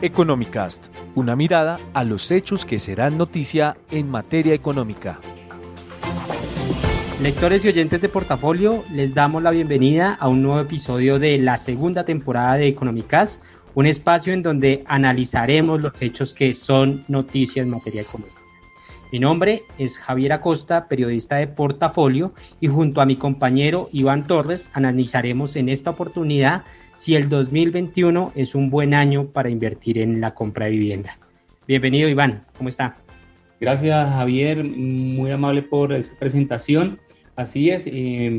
Economicast, una mirada a los hechos que serán noticia en materia económica. Lectores y oyentes de Portafolio, les damos la bienvenida a un nuevo episodio de la segunda temporada de Economicast, un espacio en donde analizaremos los hechos que son noticia en materia económica. Mi nombre es Javier Acosta, periodista de Portafolio, y junto a mi compañero Iván Torres analizaremos en esta oportunidad si el 2021 es un buen año para invertir en la compra de vivienda. Bienvenido, Iván, ¿cómo está? Gracias, Javier, muy amable por esa presentación. Así es,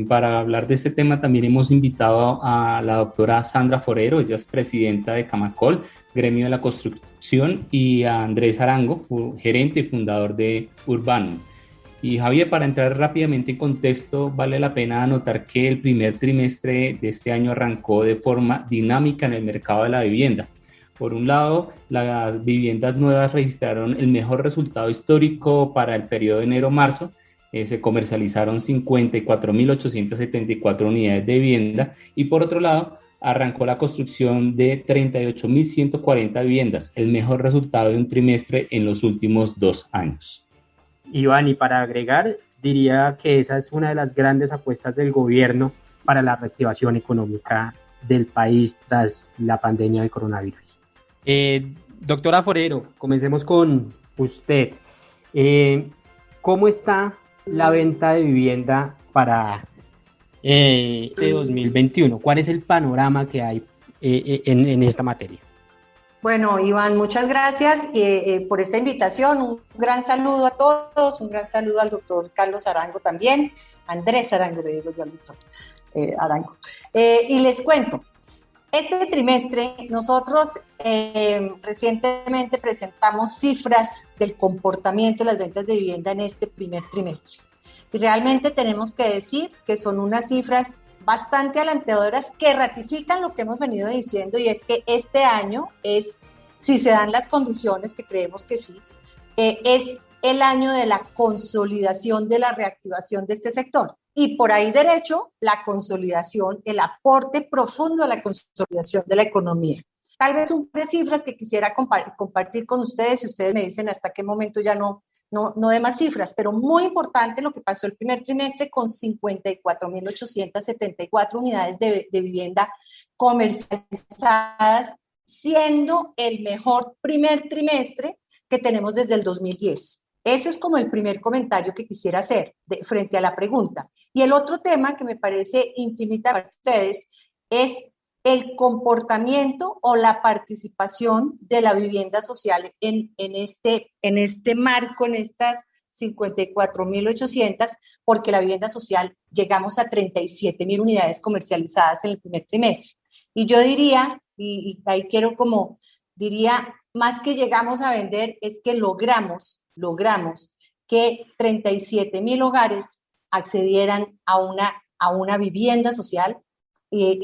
para hablar de este tema también hemos invitado a la doctora Sandra Forero, ella es presidenta de Camacol, Gremio de la Construcción, y a Andrés Arango, gerente y fundador de Urbanum. Y Javier, para entrar rápidamente en contexto, vale la pena anotar que el primer trimestre de este año arrancó de forma dinámica en el mercado de la vivienda. Por un lado, las viviendas nuevas registraron el mejor resultado histórico para el periodo de enero-marzo. Se comercializaron 54.874 unidades de vivienda y por otro lado, arrancó la construcción de 38.140 viviendas, el mejor resultado de un trimestre en los últimos 2 años. Iván, y para agregar, diría que esa es una de las grandes apuestas del gobierno para la reactivación económica del país tras la pandemia del coronavirus. Doctora Forero, comencemos con usted. ¿Cómo está la venta de vivienda para este 2021? ¿Cuál es el panorama que hay en esta materia? Bueno, Iván, muchas gracias por esta invitación. Un gran saludo a todos, un gran saludo al doctor Carlos Arango también, Andrés Arango, le digo yo al doctor Arango. Y les cuento, este trimestre nosotros recientemente presentamos cifras del comportamiento de las ventas de vivienda en este primer trimestre. Y realmente tenemos que decir que son unas cifras bastante alentadoras que ratifican lo que hemos venido diciendo, y es que este año es, si se dan las condiciones, que creemos que sí, es el año de la consolidación de la reactivación de este sector. Y por ahí derecho, la consolidación, el aporte profundo a la consolidación de la economía. Tal vez un par de cifras que quisiera compartir con ustedes, si ustedes me dicen hasta qué momento ya no de más cifras, pero muy importante lo que pasó el primer trimestre con 54.874 unidades de vivienda comercializadas, siendo el mejor primer trimestre que tenemos desde el 2010. Ese es como el primer comentario que quisiera hacer frente a la pregunta. Y el otro tema que me parece infinitamente para ustedes es el comportamiento o la participación de la vivienda social en este marco, en estas 54.800, porque la vivienda social llegamos a 37.000 unidades comercializadas en el primer trimestre. Y yo diría, y ahí diría, más que llegamos a vender, es que logramos que 37.000 hogares accedieran a una vivienda social,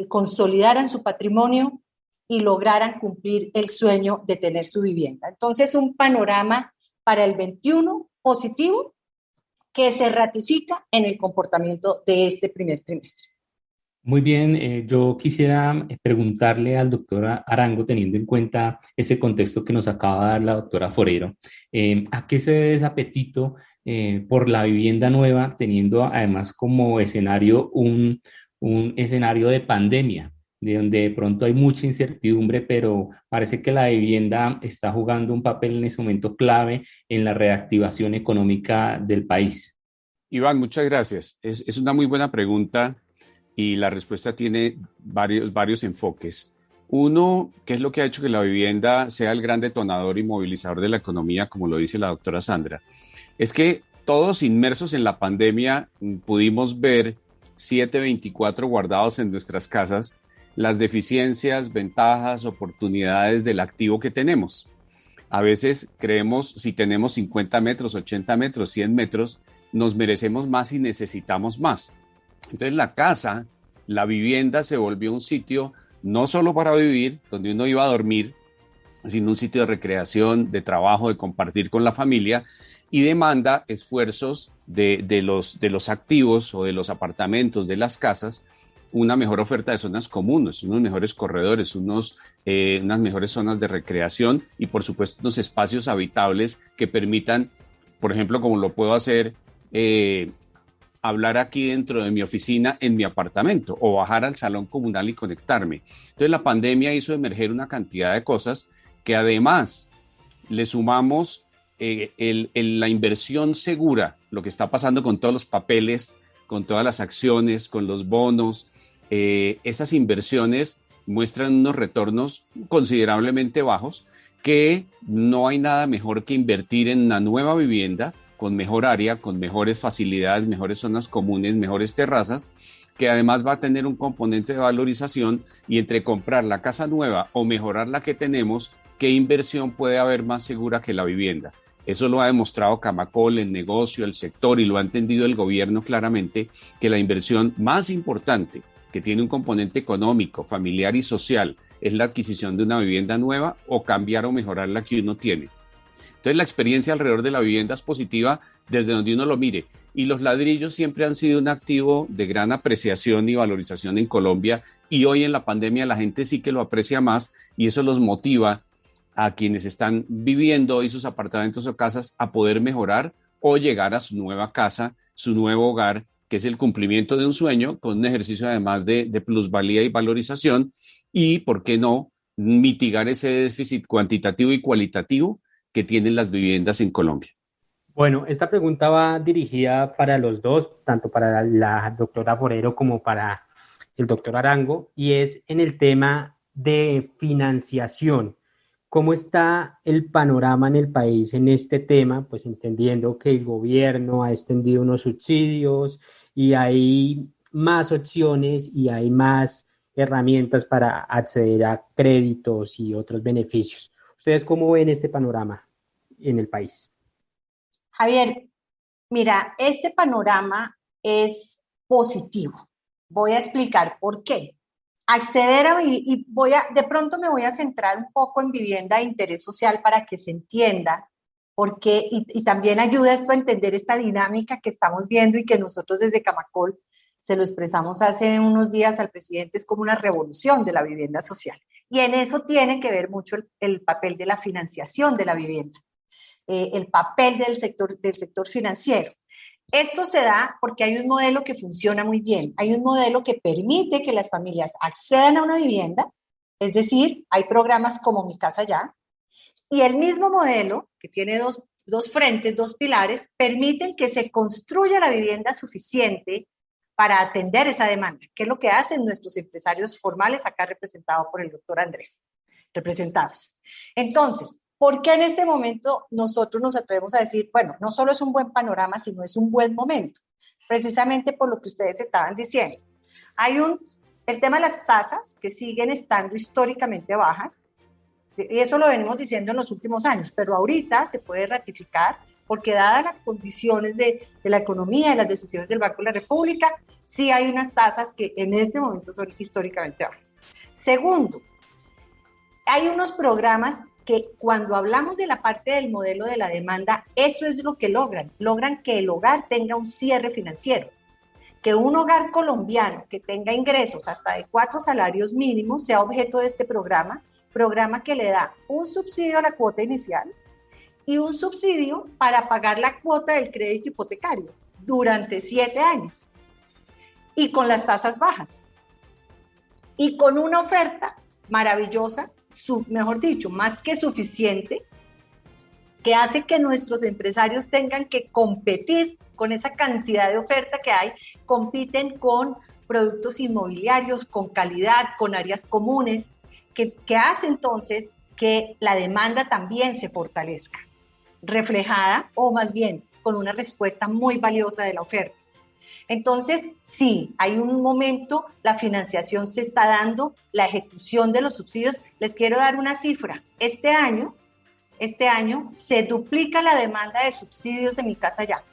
consolidaran su patrimonio y lograran cumplir el sueño de tener su vivienda. Entonces, un panorama para el 21 positivo que se ratifica en el comportamiento de este primer trimestre. Muy bien, yo quisiera preguntarle al doctor Arango, teniendo en cuenta ese contexto que nos acaba de dar la doctora Forero, ¿a qué se debe ese apetito por la vivienda nueva, teniendo además como escenario un escenario de pandemia, de donde de pronto hay mucha incertidumbre, pero parece que la vivienda está jugando un papel en ese momento clave en la reactivación económica del país? Iván, muchas gracias. Es una muy buena pregunta y la respuesta tiene varios enfoques. Uno, ¿qué es lo que ha hecho que la vivienda sea el gran detonador y movilizador de la economía, como lo dice la doctora Sandra? Es que todos inmersos en la pandemia pudimos ver 7/24 guardados en nuestras casas las deficiencias, ventajas, oportunidades del activo que tenemos. A veces creemos, si tenemos 50 metros, 80 metros, 100 metros, nos merecemos más y necesitamos más. Entonces la casa, la vivienda se volvió un sitio no solo para vivir, donde uno iba a dormir, sino un sitio de recreación, de trabajo, de compartir con la familia, y demanda esfuerzos de los activos o de los apartamentos, de las casas, una mejor oferta de zonas comunes, unos mejores corredores, unas mejores zonas de recreación y por supuesto unos espacios habitables que permitan, por ejemplo, como lo puedo hacer, hablar aquí dentro de mi oficina en mi apartamento o bajar al salón comunal y conectarme. Entonces la pandemia hizo emerger una cantidad de cosas que además le sumamos la inversión segura, lo que está pasando con todos los papeles, con todas las acciones, con los bonos. Esas inversiones muestran unos retornos considerablemente bajos, que no hay nada mejor que invertir en una nueva vivienda con mejor área, con mejores facilidades, mejores zonas comunes, mejores terrazas, que además va a tener un componente de valorización, y entre comprar la casa nueva o mejorar la que tenemos, ¿qué inversión puede haber más segura que la vivienda? Eso lo ha demostrado Camacol, el negocio, el sector, y lo ha entendido el gobierno claramente, que la inversión más importante, que tiene un componente económico, familiar y social, es la adquisición de una vivienda nueva o cambiar o mejorar la que uno tiene. Entonces la experiencia alrededor de la vivienda es positiva desde donde uno lo mire, y los ladrillos siempre han sido un activo de gran apreciación y valorización en Colombia, y hoy en la pandemia la gente sí que lo aprecia más, y eso los motiva a quienes están viviendo hoy sus apartamentos o casas a poder mejorar o llegar a su nueva casa, su nuevo hogar, que es el cumplimiento de un sueño con un ejercicio además de plusvalía y valorización, y, ¿por qué no?, mitigar ese déficit cuantitativo y cualitativo que tienen las viviendas en Colombia. Bueno, esta pregunta va dirigida para los dos, tanto para la doctora Forero como para el doctor Arango, y es en el tema de financiación. ¿Cómo está el panorama en el país en este tema? Pues entendiendo que el gobierno ha extendido unos subsidios y hay más opciones y hay más herramientas para acceder a créditos y otros beneficios. ¿Ustedes cómo ven este panorama en el país? Javier, mira, este panorama es positivo. Voy a explicar por qué. De pronto me voy a centrar un poco en vivienda de interés social para que se entienda por qué, y también ayuda esto a entender esta dinámica que estamos viendo y que nosotros desde Camacol se lo expresamos hace unos días al presidente. Es como una revolución de la vivienda social. Y en eso tiene que ver mucho el papel de la financiación de la vivienda, el papel del sector financiero. Esto se da porque hay un modelo que funciona muy bien. Hay un modelo que permite que las familias accedan a una vivienda, es decir, hay programas como Mi Casa Ya, y el mismo modelo, que tiene dos frentes, dos pilares, permiten que se construya la vivienda suficiente para atender esa demanda, que es lo que hacen nuestros empresarios formales, acá representados por el doctor Andrés, representados. Entonces, ¿por qué en este momento nosotros nos atrevemos a decir, bueno, no solo es un buen panorama, sino es un buen momento? Precisamente por lo que ustedes estaban diciendo. El tema de las tasas, que siguen estando históricamente bajas, y eso lo venimos diciendo en los últimos años, pero ahorita se puede ratificar, porque dadas las condiciones de la economía y las decisiones del Banco de la República, sí hay unas tasas que en este momento son históricamente bajas. Segundo, hay unos programas que cuando hablamos de la parte del modelo de la demanda, eso es lo que logran que el hogar tenga un cierre financiero, que un hogar colombiano que tenga ingresos hasta de 4 salarios mínimos sea objeto de este programa que le da un subsidio a la cuota inicial y un subsidio para pagar la cuota del crédito hipotecario durante 7 años y con las tasas bajas y con una oferta maravillosa, mejor dicho, más que suficiente, que hace que nuestros empresarios tengan que competir con esa cantidad de oferta que hay, compiten con productos inmobiliarios, con calidad, con áreas comunes, que hace entonces que la demanda también se fortalezca, reflejada o más bien con una respuesta muy valiosa de la oferta. Entonces, sí, hay un momento, la financiación se está dando, la ejecución de los subsidios. Les quiero dar una cifra. Este año se duplica la demanda de subsidios de Mi Casa Ya.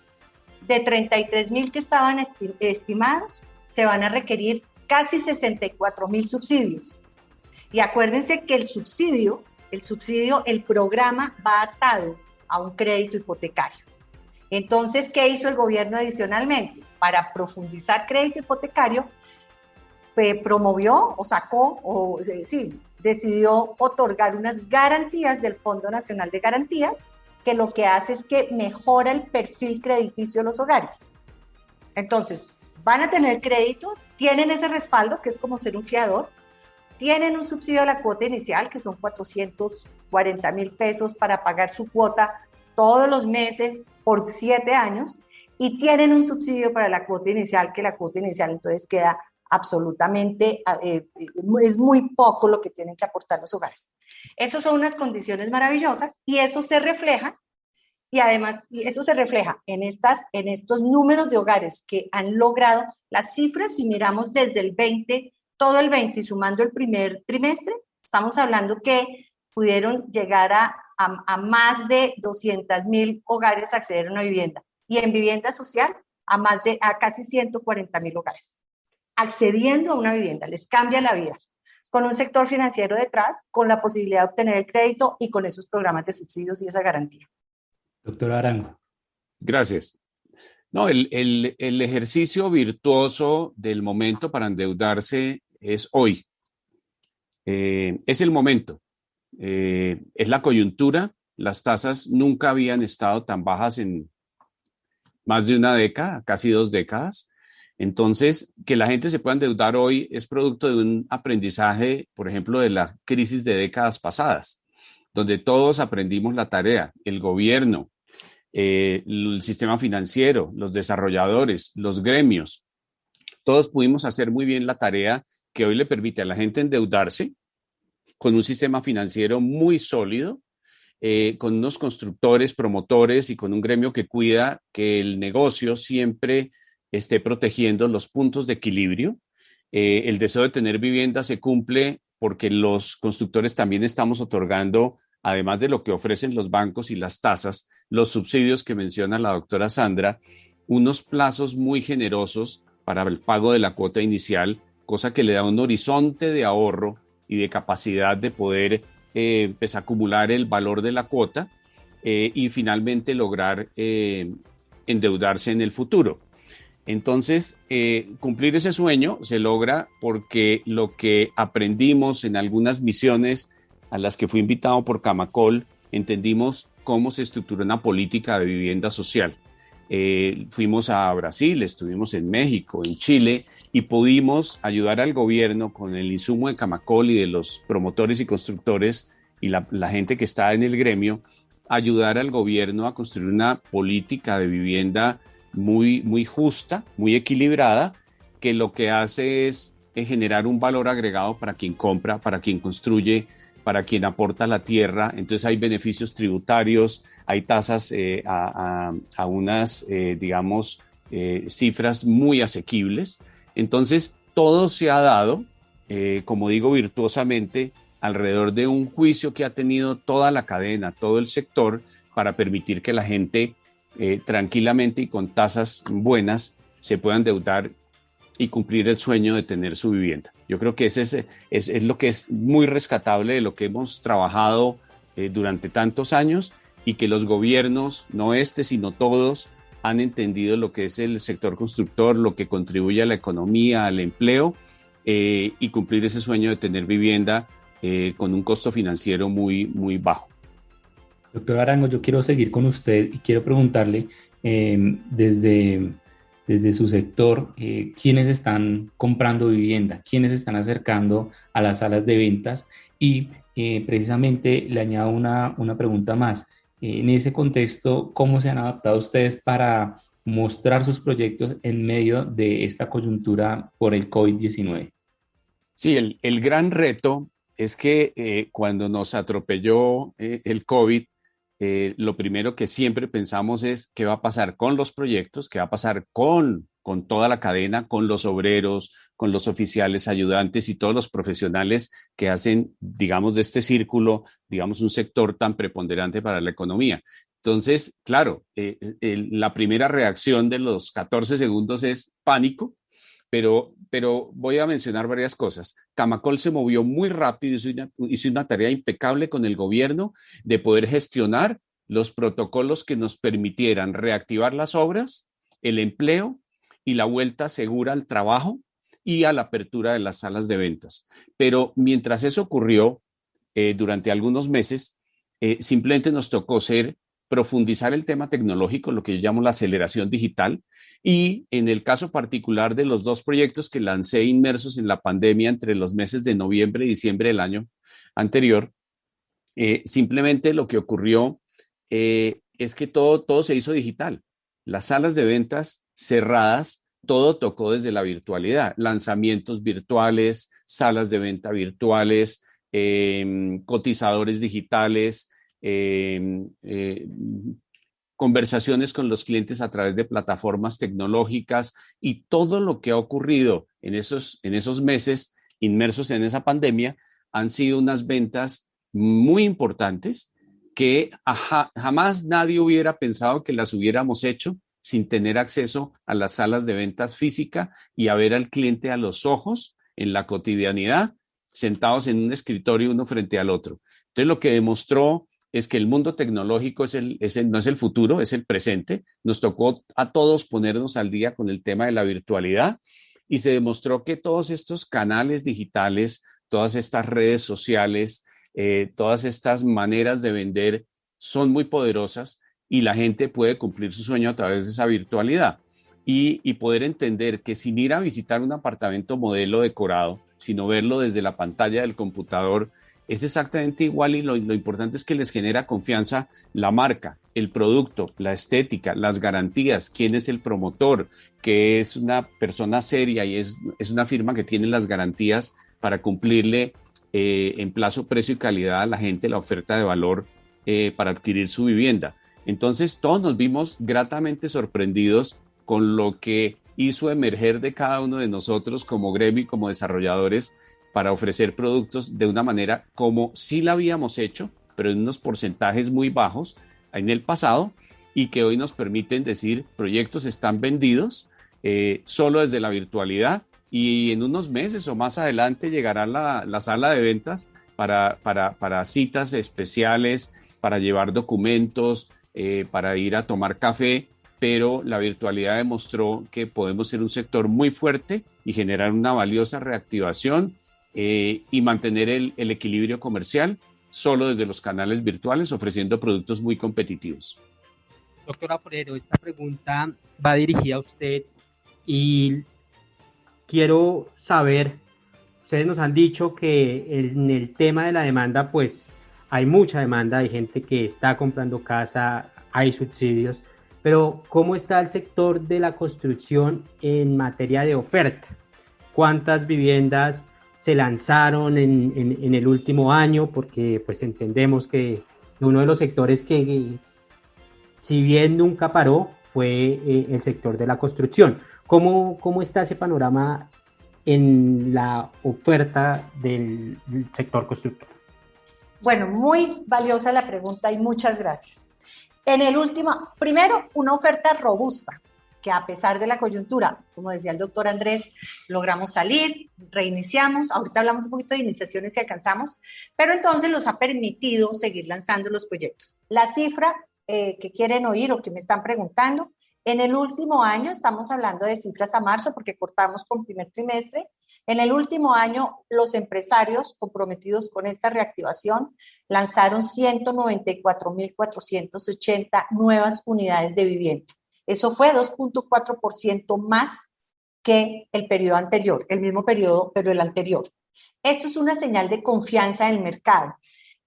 De 33,000 que estaban estimados, se van a requerir casi 64,000 subsidios. Y acuérdense que el programa va atado a un crédito hipotecario. Entonces, ¿qué hizo el gobierno adicionalmente? Para profundizar crédito hipotecario, promovió o sacó, sí, decidió otorgar unas garantías del Fondo Nacional de Garantías, que lo que hace es que mejora el perfil crediticio de los hogares. Entonces, van a tener crédito, tienen ese respaldo, que es como ser un fiador, tienen un subsidio a la cuota inicial, que son 440 $1,000 para pagar su cuota todos los meses por 7 años, y tienen un subsidio para la cuota inicial, que la cuota inicial entonces queda absolutamente, es muy poco lo que tienen que aportar los hogares. Esas son unas condiciones maravillosas y eso se refleja, y además eso se refleja en estos números de hogares que han logrado las cifras. Si miramos desde el 20, todo el 20 y sumando el primer trimestre, estamos hablando que pudieron llegar a más de 200,000 hogares acceder a una vivienda, y en vivienda social a casi 140,000 hogares accediendo a una vivienda. Les cambia la vida, con un sector financiero detrás, con la posibilidad de obtener el crédito y con esos programas de subsidios y esa garantía. Doctor Arango. Gracias. No, el ejercicio virtuoso del momento para endeudarse es hoy. Es el momento. Es la coyuntura. Las tasas nunca habían estado tan bajas en más de una década, casi 2 décadas. Entonces, que la gente se pueda endeudar hoy es producto de un aprendizaje, por ejemplo, de la crisis de décadas pasadas, donde todos aprendimos la tarea, el gobierno, el sistema financiero, los desarrolladores, los gremios, todos pudimos hacer muy bien la tarea que hoy le permite a la gente endeudarse con un sistema financiero muy sólido, con unos constructores, promotores y con un gremio que cuida que el negocio siempre esté protegiendo los puntos de equilibrio. El deseo de tener vivienda se cumple porque los constructores también estamos otorgando, además de lo que ofrecen los bancos y las tasas, los subsidios que menciona la doctora Sandra, unos plazos muy generosos para el pago de la cuota inicial, cosa que le da un horizonte de ahorro y de capacidad de poder pues, acumular el valor de la cuota y finalmente lograr endeudarse en el futuro. Entonces, cumplir ese sueño se logra porque lo que aprendimos en algunas misiones a las que fui invitado por Camacol, entendimos cómo se estructura una política de vivienda social. Fuimos a Brasil, estuvimos en México, en Chile, y pudimos ayudar al gobierno con el insumo de Camacol y de los promotores y constructores y la gente que está en el gremio, ayudar al gobierno a construir una política de vivienda muy, muy justa, muy equilibrada, que lo que hace es generar un valor agregado para quien compra, para quien construye, para quien aporta la tierra. Entonces hay beneficios tributarios, hay tasas a unas, digamos, cifras muy asequibles. Entonces todo se ha dado, como digo, virtuosamente, alrededor de un juicio que ha tenido toda la cadena, todo el sector, para permitir que la gente tranquilamente y con tasas buenas se pueda endeudar y cumplir el sueño de tener su vivienda. Yo creo que ese es lo que es muy rescatable de lo que hemos trabajado durante tantos años, y que los gobiernos, no este, sino todos, han entendido lo que es el sector constructor, lo que contribuye a la economía, al empleo, y cumplir ese sueño de tener vivienda con un costo financiero muy, muy bajo. Doctor Arango, yo quiero seguir con usted y quiero preguntarle desde su sector, quiénes están comprando vivienda, quiénes están acercando a las salas de ventas, y precisamente le añado una pregunta más. En ese contexto, ¿cómo se han adaptado ustedes para mostrar sus proyectos en medio de esta coyuntura por el COVID-19? Sí, el gran reto es que cuando nos atropelló el COVID, lo primero que siempre pensamos es qué va a pasar con los proyectos, qué va a pasar con toda la cadena, con los obreros, con los oficiales, ayudantes y todos los profesionales que hacen, digamos, de este círculo, digamos, un sector tan preponderante para la economía. Entonces, claro, la primera reacción de los 14 segundos es pánico, pero voy a mencionar varias cosas. Camacol se movió muy rápido, hizo una tarea impecable con el gobierno de poder gestionar los protocolos que nos permitieran reactivar las obras, el empleo y la vuelta segura al trabajo y a la apertura de las salas de ventas. Pero mientras eso ocurrió, durante algunos meses, simplemente nos tocó profundizar el tema tecnológico, lo que yo llamo la aceleración digital, y en el caso particular de los dos proyectos que lancé inmersos en la pandemia entre los meses de noviembre y diciembre del año anterior, simplemente lo que ocurrió es que todo se hizo digital. Las salas de ventas cerradas, todo tocó desde la virtualidad, lanzamientos virtuales, salas de venta virtuales, cotizadores digitales, conversaciones con los clientes a través de plataformas tecnológicas, y todo lo que ha ocurrido en esos meses inmersos en esa pandemia han sido unas ventas muy importantes que jamás nadie hubiera pensado que las hubiéramos hecho sin tener acceso a las salas de ventas física y a ver al cliente a los ojos en la cotidianidad, sentados en un escritorio uno frente al otro. Entonces, lo que demostró es que el mundo tecnológico no es el futuro, es el presente. Nos tocó a todos ponernos al día con el tema de la virtualidad, y se demostró que todos estos canales digitales, todas estas redes sociales, todas estas maneras de vender son muy poderosas, y la gente puede cumplir su sueño a través de esa virtualidad y poder entender que sin ir a visitar un apartamento modelo decorado, sino verlo desde la pantalla del computador, es exactamente igual, y lo importante es que les genera confianza la marca, el producto, la estética, las garantías, quién es el promotor, que es una persona seria y es una firma que tiene las garantías para cumplirle en plazo, precio y calidad a la gente la oferta de valor para adquirir su vivienda. Entonces todos nos vimos gratamente sorprendidos con lo que hizo emerger de cada uno de nosotros como gremio y como desarrolladores para ofrecer productos de una manera como sí la habíamos hecho, pero en unos porcentajes muy bajos en el pasado, y que hoy nos permiten decir proyectos están vendidos solo desde la virtualidad, y en unos meses o más adelante llegará la sala de ventas para citas especiales, para llevar documentos, para ir a tomar café, pero la virtualidad demostró que podemos ser un sector muy fuerte y generar una valiosa reactivación y mantener el equilibrio comercial solo desde los canales virtuales, ofreciendo productos muy competitivos. Doctora Forero, esta pregunta va dirigida a usted y quiero saber, ustedes nos han dicho que en el tema de la demanda, pues hay mucha demanda, hay gente que está comprando casa, hay subsidios, pero ¿cómo está el sector de la construcción en materia de oferta? ¿Cuántas viviendas se lanzaron en el último año? Porque pues entendemos que uno de los sectores que, si bien nunca paró, fue el sector de la construcción. ¿Cómo está ese panorama en la oferta del sector constructor? Bueno, muy valiosa la pregunta y muchas gracias. Primero, una oferta robusta, que a pesar de la coyuntura, como decía el doctor Andrés, logramos salir, reiniciamos, ahorita hablamos un poquito de iniciaciones y alcanzamos, pero entonces nos ha permitido seguir lanzando los proyectos. La cifra que quieren oír o que me están preguntando, en el último año, estamos hablando de cifras a marzo porque cortamos con primer trimestre, en el último año los empresarios comprometidos con esta reactivación lanzaron 194.480 nuevas unidades de vivienda. Eso fue 2.4% más que el periodo anterior, el mismo periodo, pero el anterior. Esto es una señal de confianza en el mercado.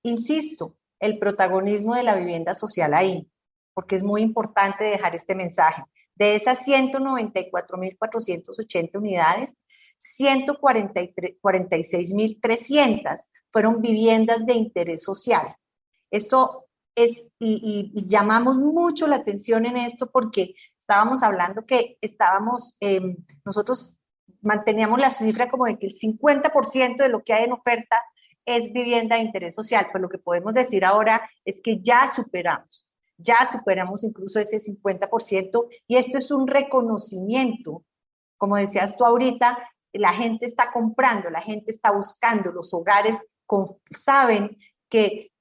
Insisto, el protagonismo de la vivienda social ahí, porque es muy importante dejar este mensaje. De esas 194.480 unidades, 146.300 fueron viviendas de interés social. Esto es, y llamamos mucho la atención en esto porque estábamos hablando que nosotros manteníamos la cifra como de que el 50% de lo que hay en oferta es vivienda de interés social. Pues lo que podemos decir ahora es que ya superamos incluso ese 50%, y esto es un reconocimiento. Como decías tú ahorita, la gente está comprando, la gente está buscando, los hogares saben que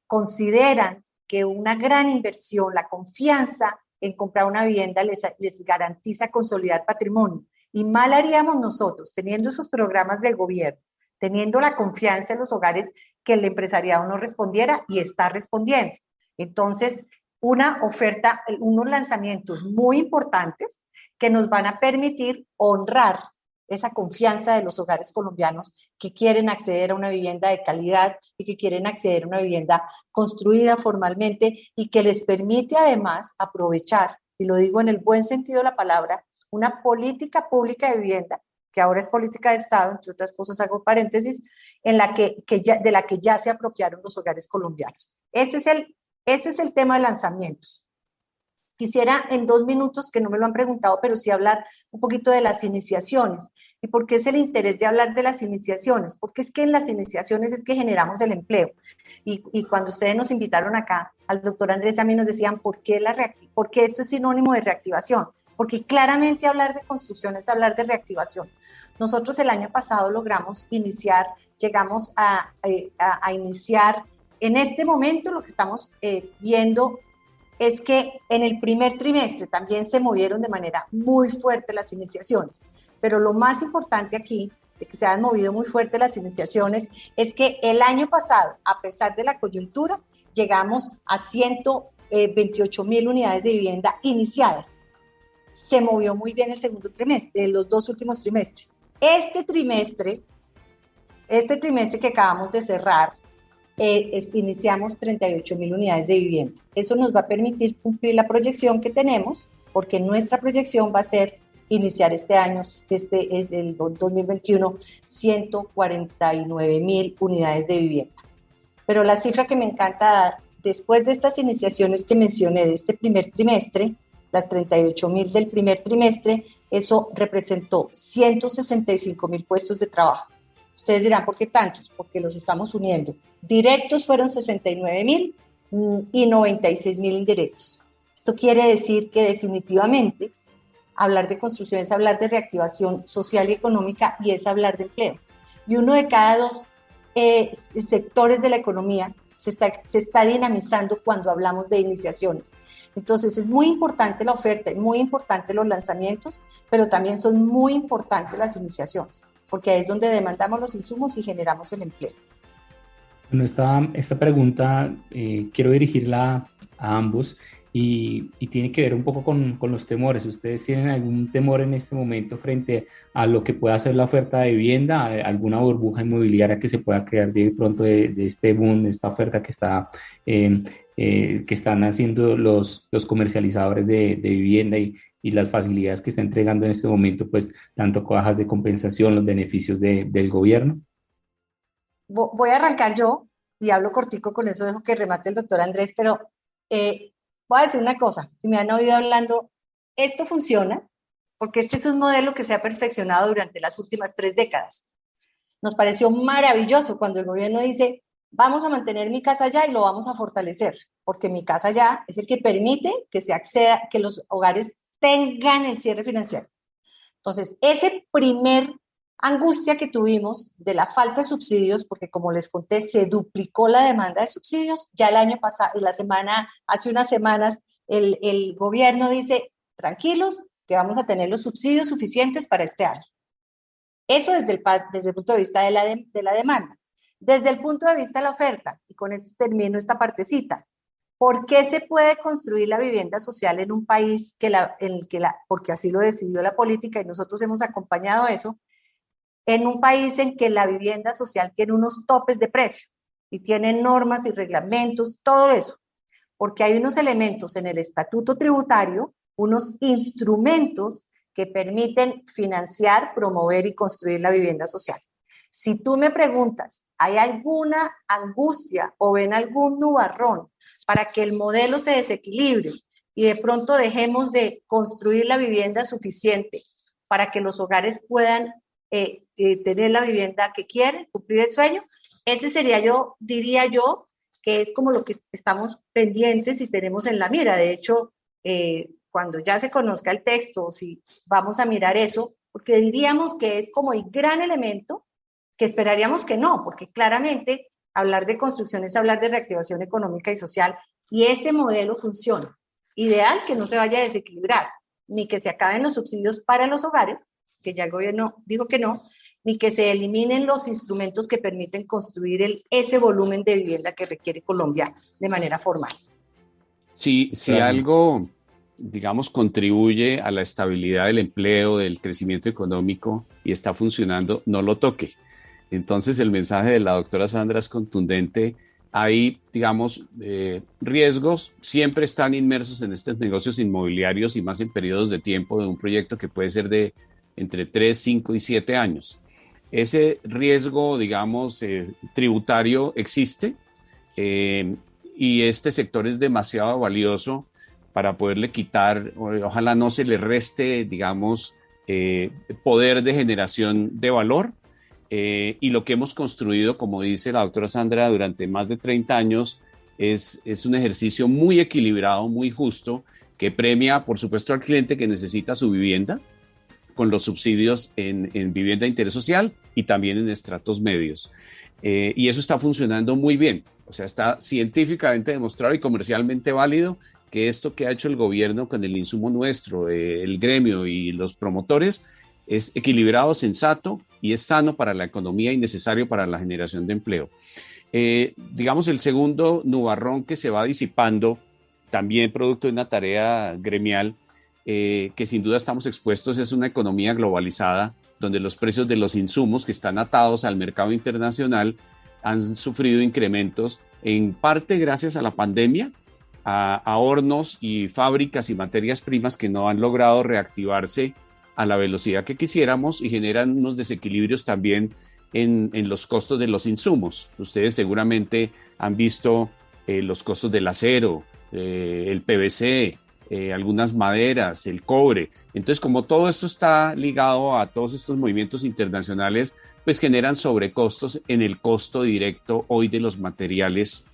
consideran que una gran inversión, la confianza en comprar una vivienda les garantiza consolidar patrimonio. Y mal haríamos nosotros, teniendo esos programas del gobierno, teniendo la confianza en los hogares, que el empresariado no respondiera y está respondiendo. Entonces, una oferta, unos lanzamientos muy importantes que nos van a permitir honrar esa confianza de los hogares colombianos que quieren acceder a una vivienda de calidad y que quieren acceder a una vivienda construida formalmente y que les permite además aprovechar, y lo digo en el buen sentido de la palabra, una política pública de vivienda, que ahora es política de Estado, entre otras cosas hago paréntesis, en la de la que ya se apropiaron los hogares colombianos. Ese es el tema de lanzamientos. Quisiera en 2 minutos, que no me lo han preguntado, pero sí hablar un poquito de las iniciaciones. ¿Y por qué es el interés de hablar de las iniciaciones? Porque es que en las iniciaciones es que generamos el empleo. Y cuando ustedes nos invitaron acá, al doctor Andrés, a mí nos decían, ¿por qué esto es sinónimo de reactivación? Porque claramente hablar de construcción es hablar de reactivación. Nosotros el año pasado llegamos a iniciar, en este momento lo que estamos viendo es que en el primer trimestre también se movieron de manera muy fuerte las iniciaciones, pero lo más importante aquí, de que se han movido muy fuerte las iniciaciones, es que el año pasado, a pesar de la coyuntura, llegamos a 128.000 unidades de vivienda iniciadas. Se movió muy bien el segundo trimestre, los 2 últimos trimestres. Este trimestre que acabamos de cerrar, iniciamos 38.000 unidades de vivienda. Eso nos va a permitir cumplir la proyección que tenemos, porque nuestra proyección va a ser iniciar este año, este es el 2021, 149.000 unidades de vivienda. Pero la cifra que me encanta dar, después de estas iniciaciones que mencioné de este primer trimestre, las 38.000 del primer trimestre, eso representó 165.000 puestos de trabajo. Ustedes dirán, ¿por qué tantos? Porque los estamos uniendo. Directos fueron 69.000 y 96.000 indirectos. Esto quiere decir que definitivamente hablar de construcción es hablar de reactivación social y económica y es hablar de empleo. Y uno de cada 2 sectores de la economía se está dinamizando cuando hablamos de iniciaciones. Entonces es muy importante la oferta, es muy importante los lanzamientos, pero también son muy importantes las iniciaciones, porque ahí es donde demandamos los insumos y generamos el empleo. Bueno, esta pregunta quiero dirigirla a ambos y tiene que ver un poco con los temores. ¿Ustedes tienen algún temor en este momento frente a lo que pueda ser la oferta de vivienda, alguna burbuja inmobiliaria que se pueda crear de pronto de este boom, de esta oferta que están haciendo los comercializadores de vivienda y las facilidades que está entregando en este momento, pues tanto cajas de compensación, los beneficios del gobierno? Voy a arrancar yo y hablo cortico, con eso dejo que remate el doctor Andrés, pero voy a decir una cosa, y me han oído hablando, esto funciona porque este es un modelo que se ha perfeccionado durante las últimas 3 décadas. Nos pareció maravilloso cuando el gobierno dice, vamos a mantener mi casa ya y lo vamos a fortalecer, porque mi casa ya es el que permite que se acceda, que los hogares tengan el cierre financiero. Entonces, ese primer angustia que tuvimos de la falta de subsidios, porque como les conté, se duplicó la demanda de subsidios, ya el año pasado, hace unas semanas, el gobierno dice, tranquilos, que vamos a tener los subsidios suficientes para este año. Eso desde el punto de vista de la demanda. Desde el punto de vista de la oferta, y con esto termino esta partecita, ¿por qué se puede construir la vivienda social en un país porque así lo decidió la política y nosotros hemos acompañado eso, en un país en que la vivienda social tiene unos topes de precio y tiene normas y reglamentos, todo eso? Porque hay unos elementos en el estatuto tributario, unos instrumentos que permiten financiar, promover y construir la vivienda social. Si tú me preguntas, ¿hay alguna angustia o ven algún nubarrón para que el modelo se desequilibre y de pronto dejemos de construir la vivienda suficiente para que los hogares puedan tener la vivienda que quieren, cumplir el sueño? Ese sería diría yo, que es como lo que estamos pendientes y tenemos en la mira. De hecho, cuando ya se conozca el texto, si vamos a mirar eso, porque diríamos que es como el gran elemento, que esperaríamos que no, porque claramente hablar de construcción es hablar de reactivación económica y social, y ese modelo funciona. Ideal que no se vaya a desequilibrar, ni que se acaben los subsidios para los hogares, que ya el gobierno dijo que no, ni que se eliminen los instrumentos que permiten construir ese volumen de vivienda que requiere Colombia de manera formal. Si algo, digamos, contribuye a la estabilidad del empleo, del crecimiento económico y está funcionando, no lo toque. Entonces el mensaje de la doctora Sandra es contundente. Hay, digamos, riesgos, siempre están inmersos en estos negocios inmobiliarios y más en periodos de tiempo de un proyecto que puede ser de entre 3, 5 y 7 años. Ese riesgo, digamos, tributario existe y este sector es demasiado valioso para poderle quitar, ojalá no se le reste, digamos, poder de generación de valor. Y lo que hemos construido, como dice la doctora Sandra, durante más de 30 años, es un ejercicio muy equilibrado, muy justo, que premia, por supuesto, al cliente que necesita su vivienda, con los subsidios en vivienda de interés social y también en estratos medios. Y eso está funcionando muy bien. O sea, está científicamente demostrado y comercialmente válido que esto que ha hecho el gobierno con el insumo nuestro, el gremio y los promotores, es equilibrado, sensato y es sano para la economía y necesario para la generación de empleo. Digamos, el segundo nubarrón que se va disipando, también producto de una tarea gremial, que sin duda estamos expuestos, es una economía globalizada, donde los precios de los insumos que están atados al mercado internacional han sufrido incrementos, en parte gracias a la pandemia, a hornos y fábricas y materias primas que no han logrado reactivarse a la velocidad que quisiéramos y generan unos desequilibrios también en los costos de los insumos. Ustedes seguramente han visto los costos del acero, el PVC, algunas maderas, el cobre. Entonces, como todo esto está ligado a todos estos movimientos internacionales, pues generan sobrecostos en el costo directo hoy de los materiales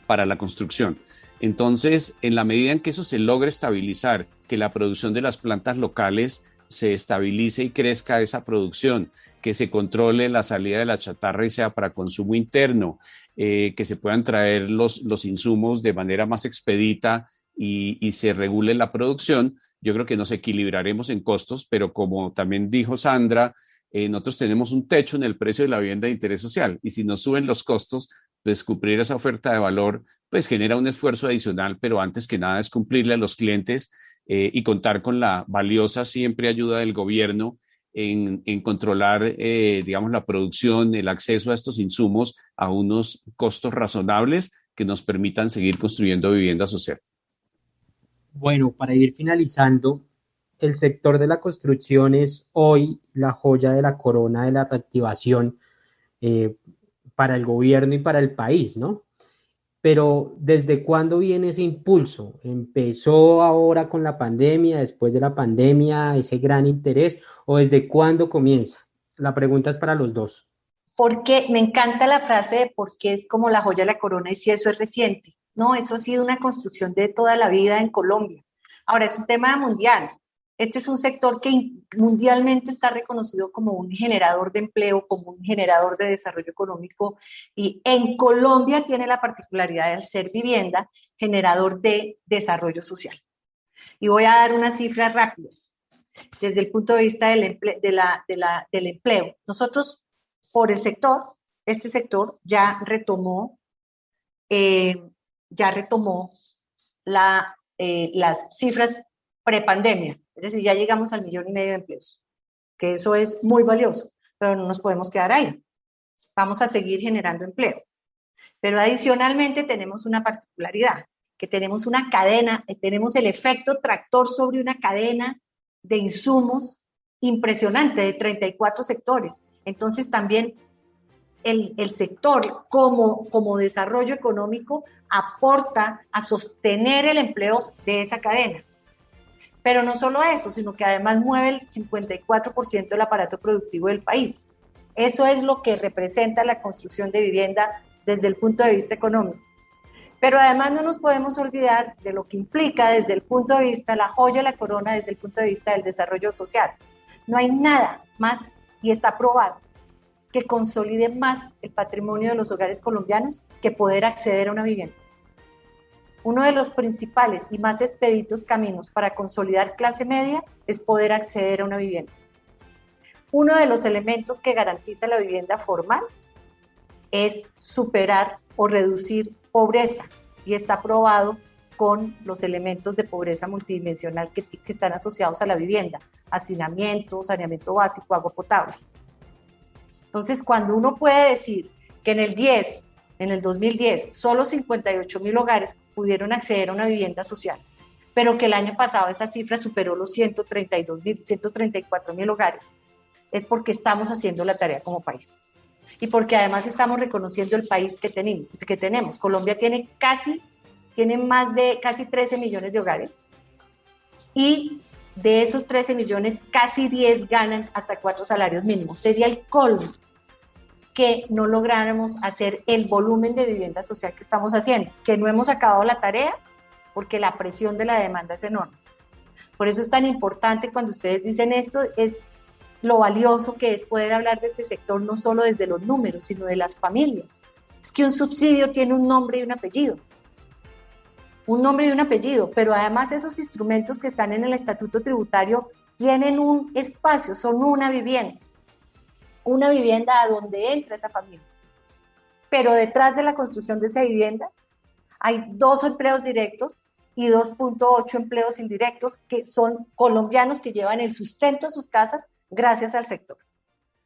para la construcción. Entonces, en la medida en que eso se logre estabilizar, que la producción de las plantas locales se estabilice y crezca esa producción, que se controle la salida de la chatarra y sea para consumo interno, que se puedan traer los insumos de manera más expedita y se regule la producción, yo creo que nos equilibraremos en costos, pero como también dijo Sandra, nosotros tenemos un techo en el precio de la vivienda de interés social y si nos suben los costos, pues cumplir esa oferta de valor pues genera un esfuerzo adicional, pero antes que nada es cumplirle a los clientes y contar con la valiosa siempre ayuda del gobierno en controlar, digamos, la producción, el acceso a estos insumos a unos costos razonables que nos permitan seguir construyendo vivienda social. Bueno, para ir finalizando, el sector de la construcción es hoy la joya de la corona de la reactivación para el gobierno y para el país, ¿no? Pero ¿desde cuándo viene ese impulso? ¿Empezó ahora con la pandemia, después de la pandemia, ese gran interés, o desde cuándo comienza? La pregunta es para los dos. Porque me encanta la frase de por qué es como la joya de la corona y si eso es reciente. No, eso ha sido una construcción de toda la vida en Colombia. Ahora, es un tema mundial. Este es un sector que mundialmente está reconocido como un generador de empleo, como un generador de desarrollo económico y en Colombia tiene la particularidad de ser vivienda, generador de desarrollo social. Y voy a dar unas cifras rápidas desde el punto de vista del empleo. Nosotros, por el sector, este sector ya retomó las cifras prepandemia. Es decir, ya llegamos al 1,5 millones de empleos, que eso es muy valioso, pero no nos podemos quedar ahí. Vamos a seguir generando empleo. Pero adicionalmente tenemos una particularidad, que tenemos una cadena, tenemos el efecto tractor sobre una cadena de insumos impresionante de 34 sectores. Entonces también el sector como desarrollo económico aporta a sostener el empleo de esa cadena. Pero no solo eso, sino que además mueve el 54% del aparato productivo del país. Eso es lo que representa la construcción de vivienda desde el punto de vista económico. Pero además no nos podemos olvidar de lo que implica desde el punto de vista, la joya de la corona, desde el punto de vista del desarrollo social. No hay nada más, y está probado, que consolide más el patrimonio de los hogares colombianos que poder acceder a una vivienda. Uno de los principales y más expeditos caminos para consolidar clase media es poder acceder a una vivienda. uno de los elementos que garantiza la vivienda formal es superar o reducir pobreza, y está probado con los elementos de pobreza multidimensional que están asociados a la vivienda: hacinamiento, saneamiento básico, agua potable. Entonces, cuando uno puede decir que en el 2010, solo 58.000 hogares pudieron acceder a una vivienda social, pero que el año pasado esa cifra superó los 134.000 hogares, es porque estamos haciendo la tarea como país. Y porque además estamos reconociendo el país que tenemos. Colombia tiene más de casi 13 millones de hogares, y de esos 13 millones, casi 10 ganan hasta 4 salarios mínimos. Sería el colmo que no lográramos hacer el volumen de vivienda social que estamos haciendo, que no hemos acabado la tarea porque la presión de la demanda es enorme. Por eso es tan importante cuando ustedes dicen esto, es lo valioso que es poder hablar de este sector no solo desde los números, sino de las familias. Es que un subsidio tiene un nombre y un apellido. Un nombre y un apellido, pero además esos instrumentos que están en el estatuto tributario tienen un espacio, son una vivienda a donde entra esa familia. Pero detrás de la construcción de esa vivienda hay 2 empleos directos y 2.8 empleos indirectos, que son colombianos que llevan el sustento a sus casas gracias al sector.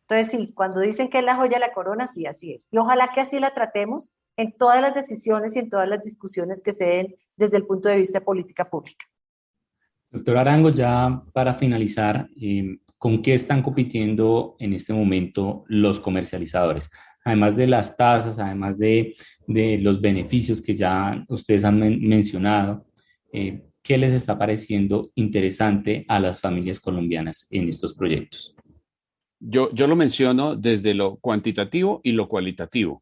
Entonces sí, cuando dicen que es la joya de la corona, sí, así es. Y ojalá que así la tratemos en todas las decisiones y en todas las discusiones que se den desde el punto de vista de política pública. Doctor Arango, ya para finalizar, ¿con qué están compitiendo en este momento los comercializadores? Además de las tasas, además de los beneficios que ya ustedes han mencionado, ¿qué les está pareciendo interesante a las familias colombianas en estos proyectos? Yo lo menciono desde lo cuantitativo y lo cualitativo.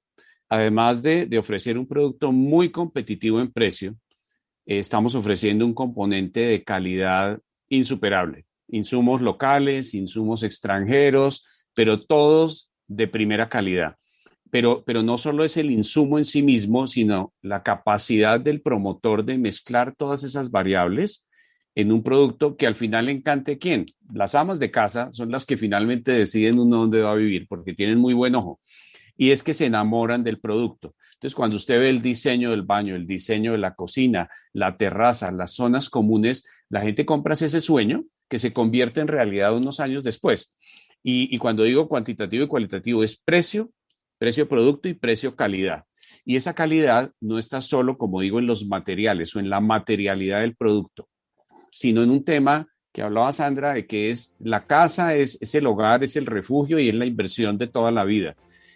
Además de ofrecer un producto muy competitivo en precio, estamos ofreciendo un componente de calidad insuperable. Insumos locales, insumos extranjeros, pero todos de primera calidad. Pero no solo es el insumo en sí mismo, sino la capacidad del promotor de mezclar todas esas variables en un producto que al final encante. ¿Quién? Las amas de casa son las que finalmente deciden uno dónde va a vivir, porque tienen muy buen ojo. Y es que se enamoran del producto. Entonces, cuando usted ve el diseño del baño, el diseño de la cocina, la terraza, las zonas comunes, la gente compra ese sueño que se convierte en realidad unos años después. Y cuando digo cuantitativo y cualitativo, es precio producto y precio calidad. Y esa calidad no está solo, como digo, en los materiales o en la materialidad del producto, sino en un tema que hablaba Sandra, de que es la casa, es el hogar, es el refugio y es la inversión de toda la vida.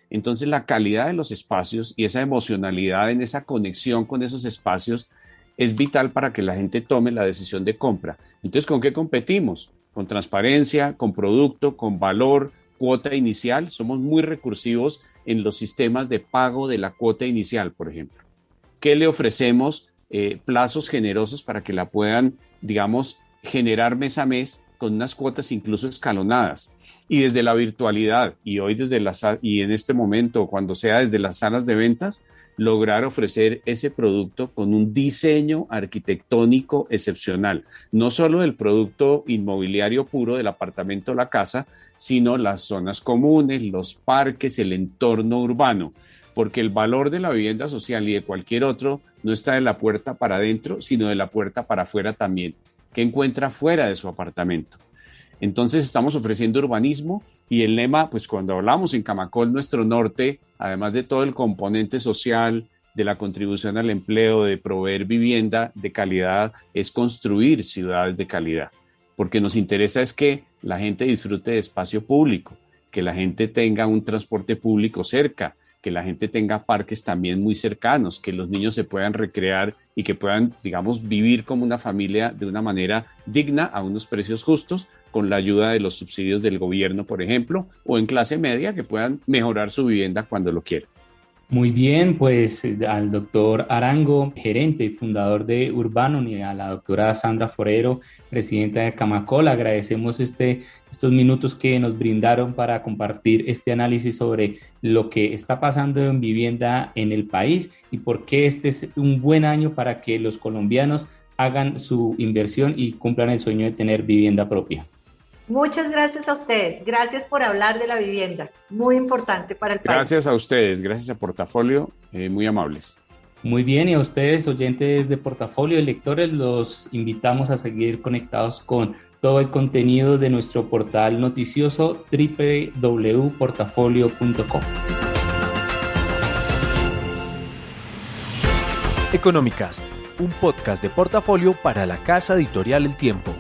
Entonces, la calidad de los espacios y esa emocionalidad en esa conexión con esos espacios es vital para que la gente tome la decisión de compra. Entonces, ¿con qué competimos? Con transparencia, con producto, con valor, cuota inicial. Somos muy recursivos en los sistemas de pago de la cuota inicial, por ejemplo. ¿Qué le ofrecemos? Plazos generosos para que la puedan, digamos, generar mes a mes con unas cuotas incluso escalonadas. Y desde la virtualidad, y hoy y en este momento, cuando sea desde las salas de ventas, lograr ofrecer ese producto con un diseño arquitectónico excepcional. No solo el producto inmobiliario puro del apartamento o la casa, sino las zonas comunes, los parques, el entorno urbano. Porque el valor de la vivienda social y de cualquier otro no está de la puerta para adentro, sino de la puerta para afuera también, que encuentra fuera de su apartamento. Entonces estamos ofreciendo urbanismo, y el lema, pues cuando hablamos en Camacol, nuestro norte, además de todo el componente social, de la contribución al empleo, de proveer vivienda de calidad, es construir ciudades de calidad, porque nos interesa es que la gente disfrute de espacio público, que la gente tenga un transporte público cerca, que la gente tenga parques también muy cercanos, que los niños se puedan recrear y que puedan, digamos, vivir como una familia de una manera digna, a unos precios justos, con la ayuda de los subsidios del gobierno, por ejemplo, o en clase media, que puedan mejorar su vivienda cuando lo quieran. Muy bien, pues al doctor Arango, gerente y fundador de Urbanon, y a la doctora Sandra Forero, presidenta de Camacol, agradecemos estos minutos que nos brindaron para compartir este análisis sobre lo que está pasando en vivienda en el país y por qué este es un buen año para que los colombianos hagan su inversión y cumplan el sueño de tener vivienda propia. Muchas gracias a ustedes. Gracias por hablar de la vivienda. Muy importante para el país. Gracias a ustedes, gracias a Portafolio, muy amables. Muy bien, y a ustedes, oyentes de Portafolio y lectores, los invitamos a seguir conectados con todo el contenido de nuestro portal noticioso www.portafolio.com. Economicast, un podcast de Portafolio para la casa editorial El Tiempo.